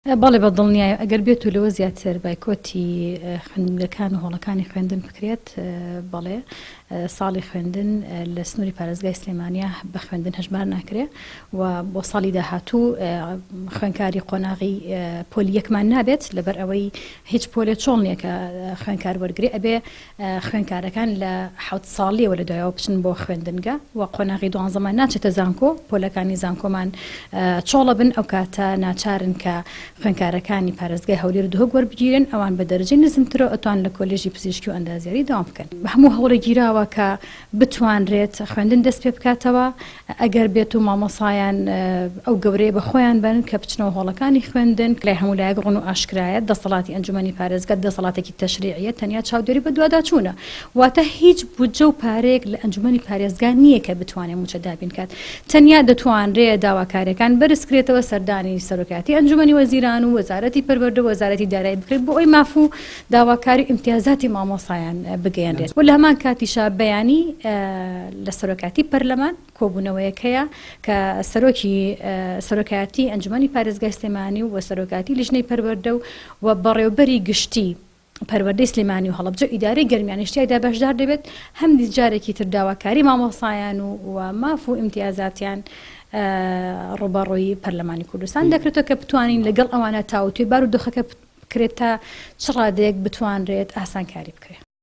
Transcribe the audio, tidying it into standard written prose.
بەڵێ بەدڵنیایە ئەگەر بێت و لەوە زیاتر بایکۆتی خوێندنگەکان و هۆڵەکانی خوێندن بکرێت بەڵێ ساڵی خوێندن لە سنووری پارێزگای سلێمانیە بە خوێندن هەژمار ناکرێ و بۆ ساڵی داهاتوو خوێندکاری قۆناغی پۆلی یەکمان نابێت لەبەر ئەوەی هیچ پۆلێ چۆڵ نییە کە خوێندکار وەرگێ ئەبێ خوێندکارەکان لە حەوت ساڵیەوە لە دوایەوە بچن بۆ خوێندنگە و قۆناغی دوانزەمان ناچێتە زانکۆ پۆلەکانی زانکۆمان چۆڵە بن ئەو کاتە ناچارن کە خوێندکارەکانی پارێزگای هەولێر دهۆک وەربگیرن ئەوان بە دەرەجەی نزمترەوە ئەتوان لە کۆلێژی پزیشکی و ئەندازیاری داوام بکەن هەموو هەوڵێ گیراوە کە بتوانرێت خوێندن دەست پێ بکاتەوە ئەگەر بێت و مامۆسایان ئەو گەورەیە بە خۆیان بن کە بچنەوە هۆڵەکانی خوێندن لای هەموو لایەک ڕوون و ئاشکرایەت دەسەڵاتی ئەنجومەنی پارێزگا دەسەڵاتێکی تەشریعیە تەنیا چاودێری بە دوواداچوونە واتە هیچ بودجە و پارەیەک لە ئەنجومەنی پارێزگا نییە کە بتوانێت موچە دابین کات تەنیا دەتوانرێت داواکاریەکان بەرزکرێتەوە سەردانی سەرۆکاتی ئەنجومەنی وەزیران و وەزارەتی پەروەردە وەزارەتی دارایی بکرێت بۆ ئەوی مافوو داواکاری ئیمتیازاتی مامۆسایان بگەیەنرێت و لە هەمان کاتیشا بەیانی لە سەرۆکاتی پەرلەمان کۆبوونەوەیەکەیە کە سەرۆکایەتی ئەنجومەنی پارێزگای سلێمانی و سەرۆکاتی لیژنەی پەروەردە و بەڕێوەبەری گشتی پەروەردەی سلێمانی و هەڵەبجە ئیدارەی گەرمیانیشتیایدا بەشدار دەبێت هەم جارێکی تر داواکاری مامۆسایان و مافوو ئیمتیازاتیان ڕوبەڕۆیی پەرلەمانی کوردستان دەکرێتەوە کە بتوانین لەگەڵ ئەوانە تاوتوێ بارودۆخەکە بکرێت تا چ ڕادەیەک بتوانرێت ئاسانکاری بکرێت.